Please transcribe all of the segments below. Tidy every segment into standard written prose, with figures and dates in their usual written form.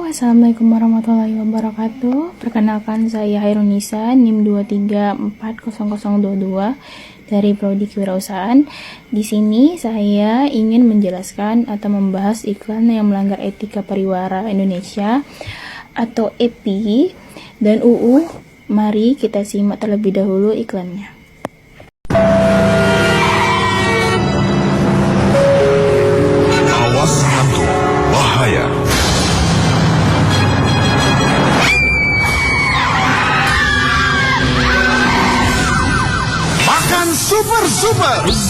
Assalamualaikum warahmatullahi wabarakatuh. Perkenalkan, saya Hairunisa, NIM 2340022 dari Prodi Kewirausahaan. Di sini saya ingin menjelaskan atau membahas iklan yang melanggar etika pariwara Indonesia atau EPI dan UU. Mari kita simak terlebih dahulu iklannya. Awas ngantuk, bahaya. Makan super,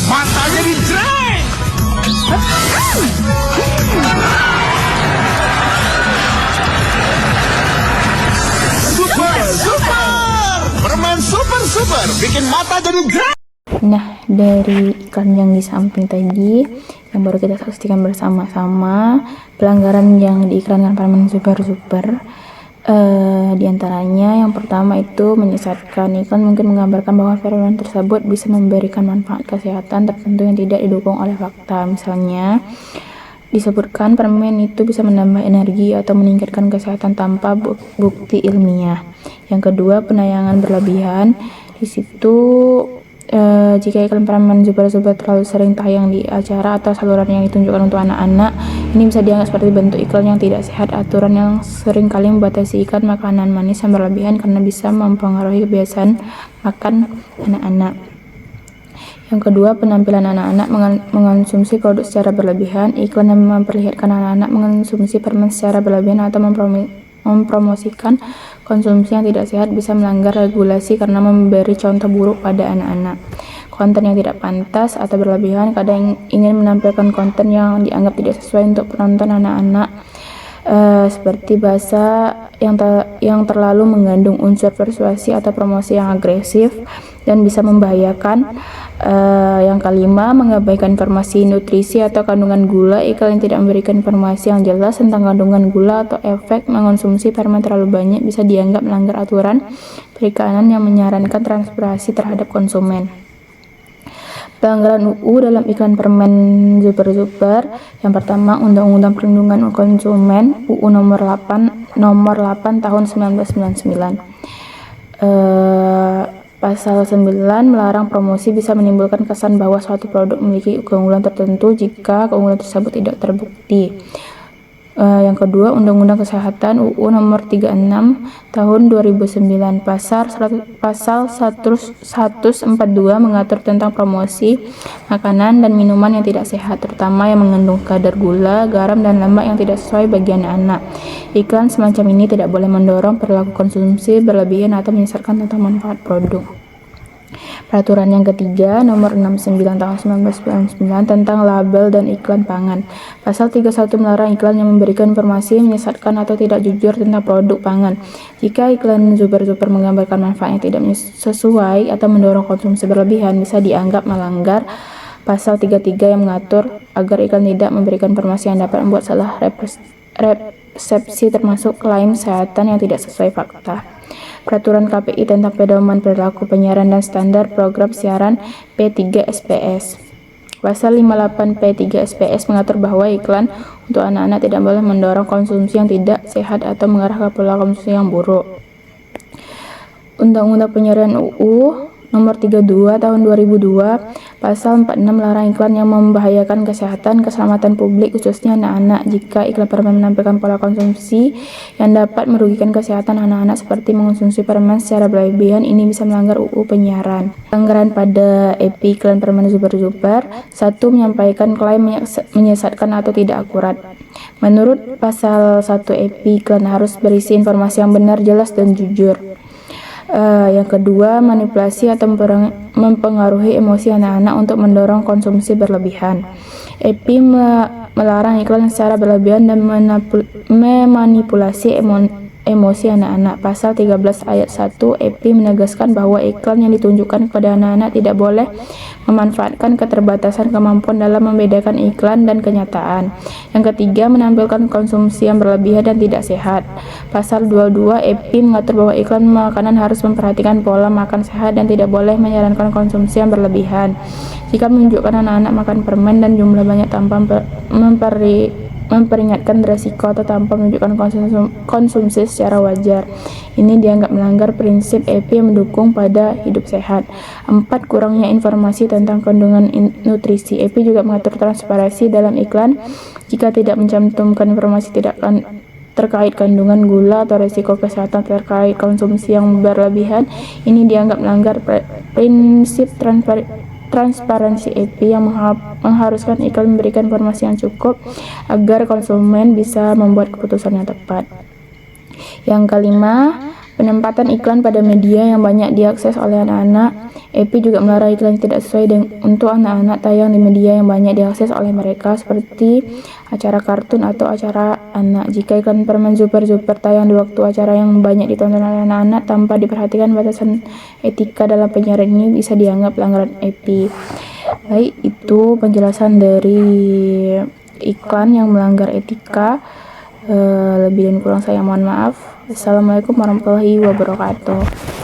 mata jadi dreng. Super, permen super, bikin mata jadi dreng. Nah, dari iklan yang di samping tadi yang baru kita saksikan bersama-sama, pelanggaran yang diiklankan permen super diantaranya yang pertama itu menyesatkan. Iklan mungkin menggambarkan bahwa permen tersebut bisa memberikan manfaat kesehatan tertentu yang tidak didukung oleh fakta. Misalnya disebutkan permen itu bisa menambah energi atau meningkatkan kesehatan tanpa bukti ilmiah. Yang kedua, penayangan berlebihan. Di situ jika iklan permen super terlalu sering tayang di acara atau saluran yang ditunjukkan untuk anak-anak, ini bisa dianggap seperti bentuk iklan yang tidak sehat. Aturan yang sering kali membatasi iklan makanan manis yang berlebihan karena bisa mempengaruhi kebiasaan makan anak-anak. Yang kedua, penampilan anak-anak mengonsumsi produk secara berlebihan. Iklan yang memperlihatkan anak-anak mengonsumsi permen secara berlebihan atau mempromosikan konsumsi yang tidak sehat bisa melanggar regulasi karena memberi contoh buruk pada anak-anak. Konten yang tidak pantas atau berlebihan, kadang ingin menampilkan konten yang dianggap tidak sesuai untuk penonton anak-anak, seperti bahasa yang terlalu mengandung unsur persuasi atau promosi yang agresif dan bisa membahayakan. Yang kelima, mengabaikan informasi nutrisi atau kandungan gula. Iklan yang tidak memberikan informasi yang jelas tentang kandungan gula atau efek mengonsumsi permen terlalu banyak bisa dianggap melanggar aturan perikanan yang menyarankan transparansi terhadap konsumen. Pelanggaran UU dalam iklan permen super. Yang pertama, Undang-Undang Perlindungan Konsumen UU nomor 8 tahun 1999. Pasal 9 melarang promosi bisa menimbulkan kesan bahwa suatu produk memiliki keunggulan tertentu jika keunggulan tersebut tidak terbukti. Yang kedua, Undang-Undang Kesehatan UU nomor 36 tahun 2009 pasal 142 mengatur tentang promosi makanan dan minuman yang tidak sehat, terutama yang mengandung kadar gula, garam, dan lemak yang tidak sesuai bagi anak-anak. Iklan semacam ini tidak boleh mendorong perilaku konsumsi berlebihan atau menyesatkan tentang manfaat produk. Peraturan yang ketiga, nomor 69 tahun 1999 tentang label dan iklan pangan. Pasal 31 melarang iklan yang memberikan informasi menyesatkan atau tidak jujur tentang produk pangan. Jika iklan super menggambarkan manfaat yang tidak sesuai atau mendorong konsumsi berlebihan, bisa dianggap melanggar pasal 33 yang mengatur agar iklan tidak memberikan informasi yang dapat membuat salah resepsi termasuk klaim kesehatan yang tidak sesuai fakta. Peraturan KPI tentang pedoman perilaku penyiaran dan standar program siaran P3SPS. Pasal 58 P3SPS mengatur bahwa iklan untuk anak-anak tidak boleh mendorong konsumsi yang tidak sehat atau mengarah ke pola konsumsi yang buruk. Undang-Undang Penyiaran UU nomor 32 tahun 2002 pasal 46 melarang iklan yang membahayakan kesehatan keselamatan publik khususnya anak-anak. Jika iklan permen menampilkan pola konsumsi yang dapat merugikan kesehatan anak-anak seperti mengonsumsi permen secara berlebihan, ini bisa melanggar UU penyiaran. Pelanggaran pada EPI iklan permen super. 1. Menyampaikan klaim menyesatkan atau tidak akurat. Menurut pasal 1 EPI, iklan harus berisi informasi yang benar, jelas, dan jujur. Yang kedua, manipulasi atau mempengaruhi emosi anak-anak untuk mendorong konsumsi berlebihan. EPI melarang iklan secara berlebihan dan memanipulasi emosi anak-anak. Pasal 13 ayat 1 EPI menegaskan bahwa iklan yang ditunjukkan kepada anak-anak tidak boleh memanfaatkan keterbatasan kemampuan dalam membedakan iklan dan kenyataan. Yang ketiga, menampilkan konsumsi yang berlebihan dan tidak sehat. Pasal 22 EPI mengatur bahwa iklan makanan harus memperhatikan pola makan sehat dan tidak boleh menyarankan konsumsi yang berlebihan. Jika menunjukkan anak-anak makan permen dan jumlah banyak tanpa memperingatkan resiko atau tanpa menunjukkan konsumsi secara wajar. Ini dianggap melanggar prinsip EP yang mendukung pada hidup sehat. 4. Kurangnya informasi tentang kandungan nutrisi. EP juga mengatur transparansi dalam iklan. Jika tidak mencantumkan informasi terkait kandungan gula atau risiko kesehatan terkait konsumsi yang berlebihan, ini dianggap melanggar prinsip transparansi EP yang mengharuskan iklan memberikan informasi yang cukup agar konsumen bisa membuat keputusan yang tepat. Yang kelima, penempatan iklan pada media yang banyak diakses oleh anak-anak. EP juga melarang iklan yang tidak sesuai untuk anak-anak tayang di media yang banyak diakses oleh mereka, seperti acara kartun atau acara anak. Jika iklan permen Super tayang di waktu acara yang banyak ditonton oleh anak-anak tanpa diperhatikan batasan etika dalam penyiaran, ini bisa dianggap pelanggaran EP. Baik, itu penjelasan dari iklan yang melanggar etika. Lebih dan kurang saya mohon maaf. Assalamualaikum warahmatullahi wabarakatuh.